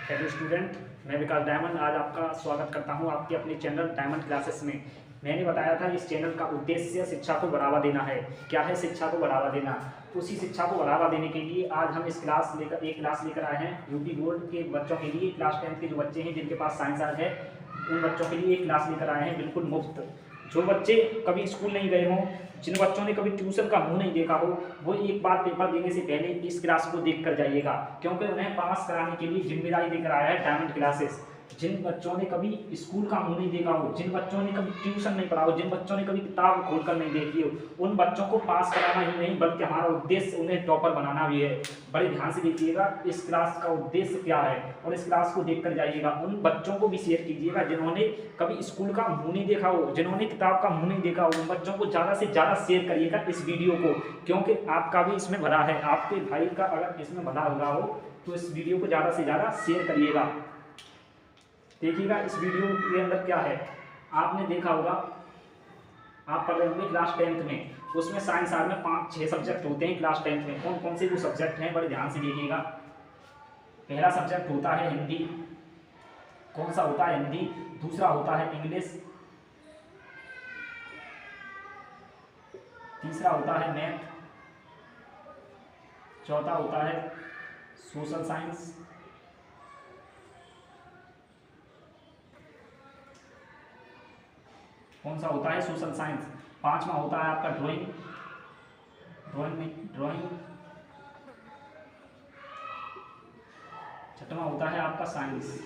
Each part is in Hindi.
हेलो स्टूडेंट, मैं विकास डायमंड आज आपका स्वागत करता हूं आपके अपने चैनल डायमंड क्लासेस में। मैंने बताया था इस चैनल का उद्देश्य शिक्षा को बढ़ावा देना है। क्या है शिक्षा को बढ़ावा देना? तो उसी शिक्षा को बढ़ावा देने के लिए आज हम एक क्लास लेकर आए हैं यूपी बोर्ड के बच्चों के लिए। क्लास 10 के जो बच्चे हैं जिनके पास साइंस आज है, उन बच्चों के लिए एक क्लास लेकर आए हैं बिल्कुल मुफ्त। जो बच्चे कभी स्कूल नहीं गए हों, जिन बच्चों ने कभी ट्यूशन का मुंह नहीं देखा हो, वो एक बार पेपर देने से पहले इस क्लास को देख कर जाइएगा, क्योंकि उन्हें पास कराने के लिए जिम्मेदारी लेकर आया है डायमंड क्लासेस। जिन बच्चों ने कभी स्कूल का मुंह नहीं देखा हो, जिन बच्चों ने कभी ट्यूशन नहीं पढ़ा हो, जिन बच्चों ने कभी किताब खोलकर नहीं देखी हो, उन बच्चों को पास कराना ही नहीं बल्कि हमारा उद्देश्य उन्हें टॉपर बनाना भी है। बड़े ध्यान से देखिएगा इस क्लास का उद्देश्य क्या है और इस क्लास को देखकर जाइएगा। उन बच्चों को भी शेयर कीजिएगा जिन्होंने कभी स्कूल का मुंह नहीं देखा हो, जिन्होंने किताब का मुंह नहीं देखा हो, उन बच्चों को ज़्यादा से ज़्यादा शेयर करिएगा इस वीडियो को, क्योंकि आपका भी इसमें भला है। आपके भाई का अगर इसमें भला हो रहा हो तो इस वीडियो को ज़्यादा से ज़्यादा शेयर करिएगा। देखिएगा इस वीडियो के अंदर क्या है। आपने देखा होगा, आप पढ़ रहे होंगे क्लास 10th में, उसमें साइंस आर में 5-6 सब्जेक्ट होते हैं। क्लास 10th में कौन कौन से वो सब्जेक्ट हैं, बड़े ध्यान से देखिएगा। पहला सब्जेक्ट होता है हिंदी। कौन सा होता है? हिंदी। दूसरा होता है इंग्लिश। तीसरा होता है मैथ। चौथा होता है सोशल साइंस। कौन सा होता है? Social science. पांचवा होता है आपका ड्राइंग। छठवां होता है आपका साइंस।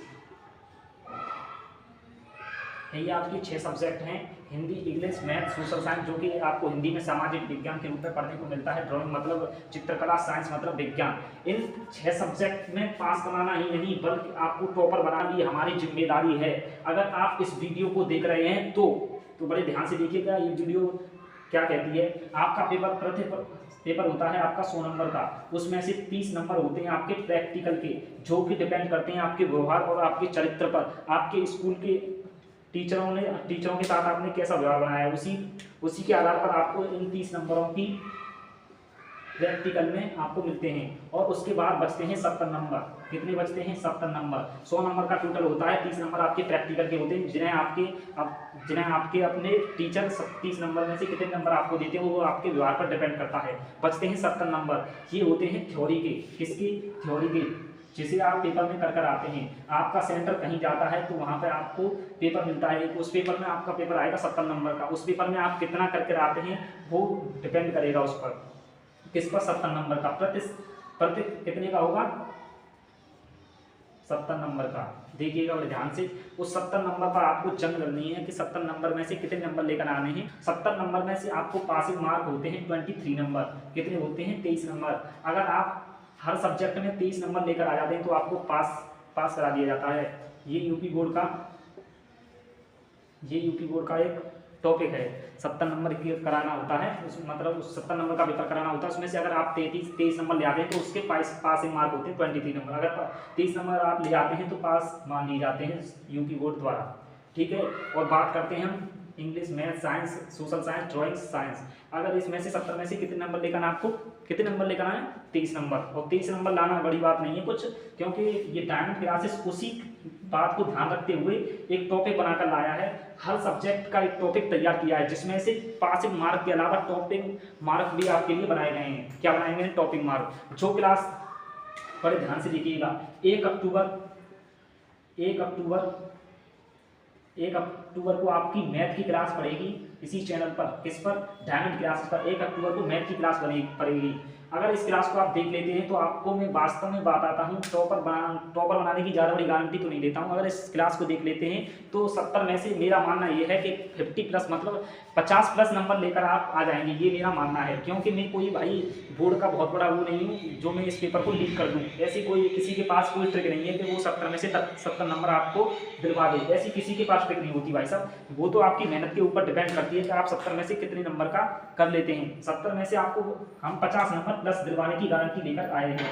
यही आपकी 6 सब्जेक्ट हैं, Hindi, English, math, social science, जो कि आपको हिंदी में सामाजिक विज्ञान के रूप में पढ़ने को मिलता है। ड्राइंग मतलब चित्रकला, साइंस मतलब विज्ञान। इन 6 सब्जेक्ट में पास कराना ही नहीं बल्कि आपको टॉपर बनाना भी हमारी जिम्मेदारी है। अगर आप इस वीडियो को देख रहे हैं तो बड़े ध्यान से देखिएगा। ये वीडियो क्या कहती है। आपका पेपर होता है आपका 100 नंबर का। उसमें से 30 नंबर होते हैं आपके प्रैक्टिकल के, जो कि डिपेंड करते हैं आपके व्यवहार और आपके चरित्र पर। आपके स्कूल के टीचरों के साथ आपने कैसा व्यवहार बनाया है, उसी के आधार पर आपको इन 30 नंबरों की प्रैक्टिकल में आपको मिलते हैं। और उसके बाद बचते हैं 70 नंबर। कितने बचते हैं? 70 नंबर। 100 नंबर का टोटल होता है, 30 नंबर आपके प्रैक्टिकल के होते हैं, जिन्हें आपके अपने टीचर 30 नंबर में से कितने नंबर आपको देते हैं वो आपके व्यवहार पर डिपेंड करता है। बचते हैं 70 नंबर। ये होते हैं थ्योरी के। किसकी? थ्योरी के, जिसे आप पेपर में कर आते हैं। आपका सेंटर कहीं जाता है तो वहाँ पर आपको पेपर मिलता है, उस पेपर में आपका पेपर आएगा 70 नंबर का। उस पेपर में आप कितना करके आते हैं वो डिपेंड करेगा उस पर, किस पर? 70 नंबर का। प्रति कितने का होगा? 70 नंबर का। देखिएगा बड़े ध्यान से, उस 70 नंबर पर आपको जंग लड़नी है कि 70 नंबर में से कितने नंबर लेकर आने हैं। 70 नंबर में से आपको पासिंग मार्क होते हैं 23 नंबर। कितने होते हैं? 23 नंबर। अगर आप हर सब्जेक्ट में 23 नंबर लेकर आ जाते हैं तो आपको पास करा दिया जाता है। ये यूपी बोर्ड का एक टॉपिक है। 70 नंबर की कराना होता है, उस 70 नंबर का पेपर कराना होता है। उसमें से अगर आप 23 नंबर ले आते हैं तो उसके पासिंग मार्क होते हैं 23 नंबर। अगर 23 नंबर आप ले आते हैं तो पास मान लिए जाते हैं यूपी बोर्ड द्वारा। ठीक है। और बात करते हैं हम English, math, science, social science, drawing, science. अगर इसमें से 70 में से कितने नंबर लेकर आना, आपको कितने नंबर लेकर आए? 23 नंबर। और 23 नंबर लाना बड़ी बात नहीं है कुछ, क्योंकि ये डायमंड क्लासेस उसी बात को ध्यान रखते हुए एक टॉपिक बनाकर लाया है। हर सब्जेक्ट का एक टॉपिक तैयार किया है, जिसमें से पासिंग मार्क के अलावा टॉपिक मार्क भी आपके लिए बनाए गए हैं। क्या बनाए गए हैं? Topic mark. जो क्लास, बड़े ध्यान से देखिएगा, 1 अक्टूबर को आपकी मैथ की क्लास पढ़ेगी इसी चैनल पर। किस पर? डायमंड क्लासेस पर। 1 अक्टूबर को मैथ की क्लास पढ़ेगी। अगर इस क्लास को आप देख लेते हैं तो आपको मैं वास्तव में बताता हूँ, टॉपर बनाने की ज़्यादा बड़ी गारंटी तो नहीं देता हूँ। अगर इस क्लास को देख लेते हैं तो 70 में से मेरा मानना ये है कि 50+ मतलब 50+ नंबर लेकर आप आ जाएंगे, ये मेरा मानना है। क्योंकि मैं कोई भाई बोर्ड का बहुत बड़ा वो नहीं हूँ जो मैं इस पेपर को लीक कर दूँ। ऐसी कोई किसी के पास कोई ट्रिक नहीं है कि वो 70 में से 70 नंबर आपको दिलवा दे। ऐसी किसी के पास ट्रिक नहीं होती भाई साहब। वो तो आपकी मेहनत के ऊपर डिपेंड करती है कि आप 70 में से कितने नंबर का कर लेते हैं। 70 में से आपको हम 50 नंबर प्लस दिलवाने की गारंटी लेकर आए हैं।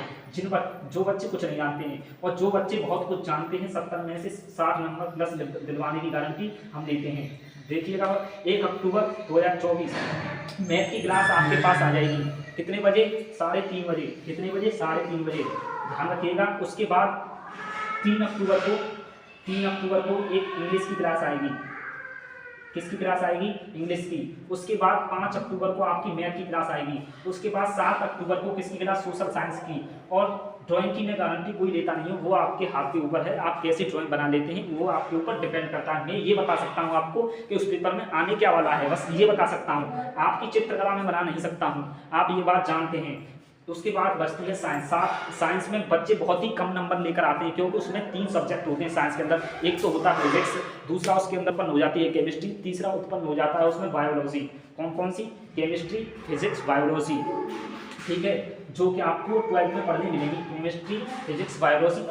जो बच्चे कुछ नहीं जानते हैं और जो बच्चे बहुत कुछ जानते हैं, 70 में से 60 नंबर प्लस दिलवाने की गारंटी हम देते हैं। देखिएगा 1 अक्टूबर 2024 मैथ की क्लास आपके पास आ जाएगी। कितने बजे? 3:30 बजे। कितने बजे? 3:30 बजे। ध्यान रखिएगा। उसके बाद 3 अक्टूबर को एक इंग्लिश की क्लास आएगी। किसकी क्लास आएगी? इंग्लिश की। उसके बाद 5 अक्टूबर को आपकी मैथ की क्लास आएगी। उसके बाद 7 अक्टूबर को किसकी क्लास? सोशल साइंस की। और ड्राइंग की मैं गारंटी कोई लेता नहीं हूँ, वो आपके हाथ के ऊपर है, आप कैसे ड्राइंग बना लेते हैं वो आपके ऊपर डिपेंड करता है। मैं ये बता सकता हूँ आपको कि उस पेपर में आने क्या वाला है, बस ये बता सकता हूँ। आपकी चित्रकला में बना नहीं सकता हूँ, आप ये बात जानते हैं। उसके बाद बचती है साइंस। साइंस में बच्चे बहुत ही कम नंबर लेकर आते हैं, क्योंकि उसमें 3 सब्जेक्ट होते हैं साइंस के अंदर। एक तो होता है फिजिक्स, दूसरा उसके अंदर उत्पन्न हो जाती है केमिस्ट्री, तीसरा उत्पन्न हो जाता है उसमें बायोलॉजी। कौन कौन सी? Chemistry, physics, biology. ठीक है, जो कि आपको 12th में पढ़ने मिलेंगी। केमिस्ट्री, फिजिक्स, बायोलॉजी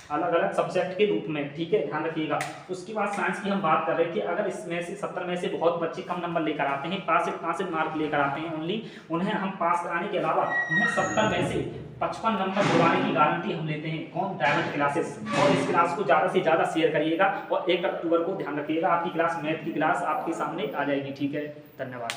अलग अलग सब्जेक्ट के रूप में। ठीक है, ध्यान रखिएगा। उसके बाद साइंस की हम बात कर रहे थे, अगर इसमें से 70 में से बहुत बच्चे कम नंबर लेकर आते हैं, पास से मार्क लेकर आते हैं ओनली, उन्हें हम पास कराने के अलावा उन्हें 70 में से 55 नंबर दिलवाने की गारंटी हम लेते हैं। कौन? Diamond classes. और इस क्लास को ज़्यादा से ज़्यादा शेयर करिएगा। और 1 अक्टूबर को ध्यान रखिएगा, आपकी क्लास मैथ की क्लास आपके सामने आ जाएगी। ठीक है, धन्यवाद।